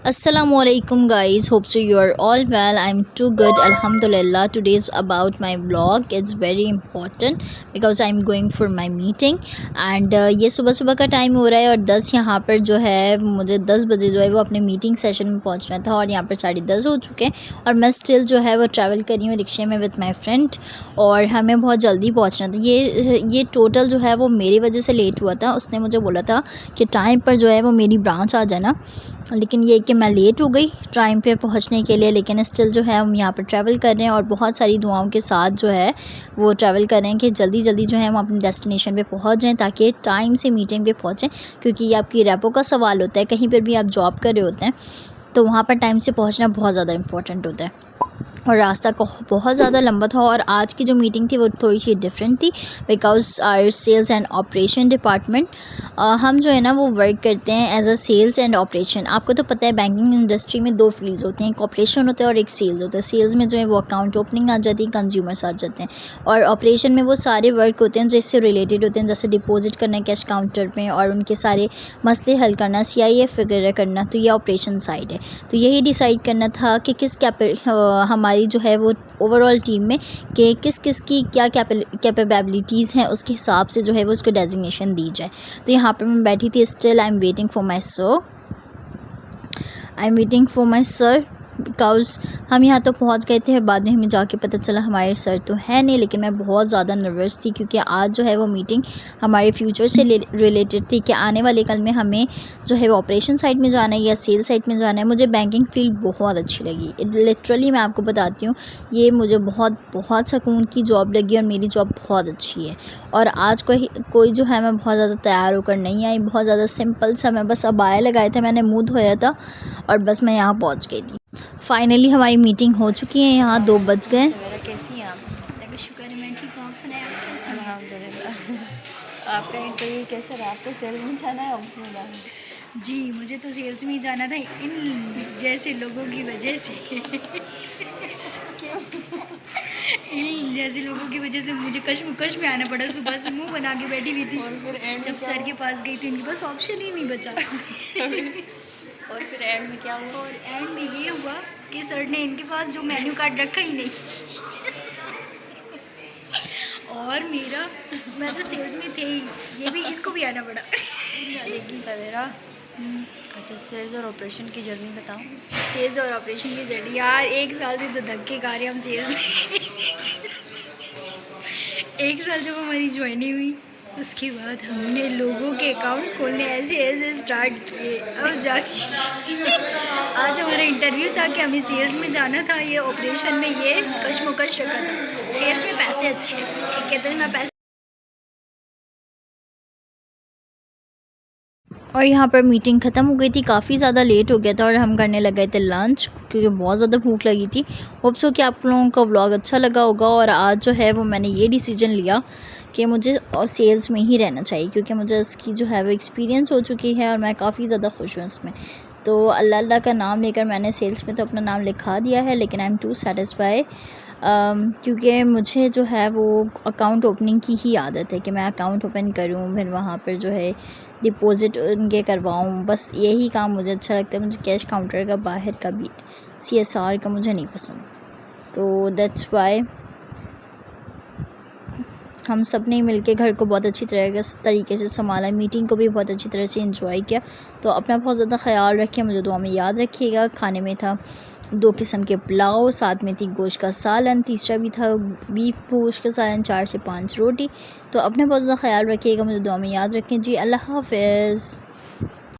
Assalamualaikum guys, hope so you are all well. I'm too good, alhamdulillah. Today's about my vlog. It's very important because I'm going for my meeting and ये सुबह सुबह का time हो रहा है और 10 यहाँ पर जो है मुझे 10 बजे जो है वो अपने मीटिंग सेशन में पहुँचना था और यहाँ पर 10:30 हो चुके हैं और मैं स्टिल जो है वो ट्रैवल कर रही हूँ रिक्शे में विद माई फ्रेंड और हमें बहुत जल्दी पहुँचना था। ये टोटल जो है वो मेरी वजह से लेट हुआ था। उसने मुझे बोला था कि टाइम पर जो है वो मेरी ब्रांच आ जाना, लेकिन ये कि मैं लेट हो गई टाइम पे पहुंचने के लिए। लेकिन स्टिल जो है हम यहाँ पर ट्रैवल कर रहे हैं और बहुत सारी दुआओं के साथ जो है वो ट्रैवल कर रहे हैं कि जल्दी जल्दी जो है हम अपने डेस्टिनेशन पे पहुंच जाएं ताकि टाइम से मीटिंग पे पहुंचें, क्योंकि ये आपकी रेपो का सवाल होता है। कहीं पर भी आप जॉब कर रहे होते हैं तो वहाँ पर टाइम से पहुँचना बहुत ज़्यादा इंपॉर्टेंट होता है और रास्ता बहुत ज़्यादा लंबा था। और आज की जो मीटिंग थी वो थोड़ी सी डिफरेंट थी because our sales and operation department, हम जो है ना वो वर्क करते हैं as a sales and operation. आपको तो पता है बैंकिंग इंडस्ट्री में 2 फील्ड्स होती हैं, एक ऑपरेशन होता है और एक सेल्स होता है। सेल्स में जो है वो अकाउंट ओपनिंग आ जाती है, कंज्यूमर्स आ जाते हैं, और ऑपरेशन में वो सारे वर्क होते हैं जो इससे रिलेटेड होते हैं, जैसे डिपॉजिट करना कैश काउंटर पे और उनके सारे मसले हल करना, CIF वगैरह करना। तो ये ऑपरेशन साइड है। तो यही डिसाइड करना था कि हमारी जो है वो ओवरऑल टीम में कि किस किस की क्या कैपेबिलिटीज़ हैं, उसके हिसाब से जो है वो उसको डेजिग्नेशन दी जाए। तो यहाँ पर मैं बैठी थी, still I am waiting for my sir because हम यहाँ तो पहुँच गए थे। बाद में हमें जाके पता चला हमारे सर तो है नहीं, लेकिन मैं बहुत ज़्यादा नर्वस थी क्योंकि आज जो है वो मीटिंग हमारे फ्यूचर से रिलेटेड थी कि आने वाले कल में हमें जो है वो ऑपरेशन साइड में जाना है या सेल साइड में जाना है। मुझे बैंकिंग फील्ड बहुत अच्छी लगी, लिटरली मैं आपको बताती हूँ, ये मुझे बहुत सुकून की जॉब लगी और मेरी जॉब बहुत अच्छी है। और आज कोई जो है मैं बहुत ज़्यादा तैयार होकर नहीं आई, बहुत ज़्यादा सिंपल सा मैं बस अबाया लगाया था, मैंने मुँह धोया था और बस मैं यहाँ पहुँच गई थी। फाइनली हमारी मीटिंग हो चुकी है, यहाँ 2 बज गए। कैसी हैं आप? शुक्र है, मैं ठीक हूँ। आप सुनाएं, आप कैसी हैं? अल्हम्दुलिल्लाह। आपका इंटरव्यू कैसा रहा? आपको सेल्स में जाना है ऑफिस में जाना है? जी, मुझे तो सेल्स में ही जाना था, इन जैसे लोगों की वजह से क्यों? इन जैसे लोगों की वजह से मुझे कश्मकश में आना पड़ा। सुबह से मुंह बना के बैठी हुई थी और फिर एंड जब सर के पास गई थी, इनके पास ऑप्शन ही नहीं बचा और फिर एंड में क्या हुआ? और एंड में ये हुआ कि सर ने इनके पास जो मेन्यू कार्ड रखा ही नहीं और मैं तो सेल्स में थे ही, ये भी इसको भी आना पड़ा सवेरा। अच्छा, सेल्स और ऑपरेशन की जर्नी बताओ। सेल्स और ऑपरेशन की जर्नी यार, 1 साल से तो धक्के खा रहे हम सेल्स में 1 साल जब हमारी ज्वाइनिंग हुई उसके बाद हमने लोगों के अकाउंट्स खोलने ऐसे स्टार्ट किए। अब जाके आज हमारा इंटरव्यू था कि हमें सेल्स में जाना था, ये ऑपरेशन में ये कश्मकश रखा था। सेल्स में पैसे अच्छे हैं, ठीक है, तो मैं पैसे। और यहाँ पर मीटिंग ख़त्म हो गई थी, काफ़ी ज़्यादा लेट हो गया था और हम करने लग गए थे लंच क्योंकि बहुत ज़्यादा भूख लगी थी। होप्स हो कि आप लोगों का व्लॉग अच्छा लगा होगा। और आज जो है वो मैंने ये डिसीजन लिया कि मुझे सेल्स में ही रहना चाहिए क्योंकि मुझे इसकी जो है वो एक्सपीरियंस हो चुकी है और मैं काफ़ी ज़्यादा खुश हूँ इसमें। तो अल्लाह का नाम लेकर मैंने सेल्स में तो अपना नाम लिखा दिया है, लेकिन आई एम टू सेटिस्फाई क्योंकि मुझे जो है वो अकाउंट ओपनिंग की ही आदत है कि मैं अकाउंट ओपन करूँ, फिर वहाँ पर जो है डिपॉज़िट उनके करवाऊँ, बस यही काम मुझे अच्छा लगता है। मुझे कैश काउंटर का बाहर का भी CSR का मुझे नहीं पसंद। तो दैट्स वाई हम सब ने मिल के घर को बहुत अच्छी तरीके से संभाला, मीटिंग को भी बहुत अच्छी तरह से एंजॉय किया। तो अपना बहुत ज़्यादा ख्याल रखें, मुझे दुआ में याद रखिएगा। खाने में था 2 किस्म के पुलाव, साथ में थी गोश्त का सालन, तीसरा भी था बीफ गोश्त का सालन, 4 से 5 रोटी। तो अपना बहुत ज़्यादा ख्याल रखिएगा, मुझे दुआ में याद रखें जी। अल्लाह हाफ़िज़।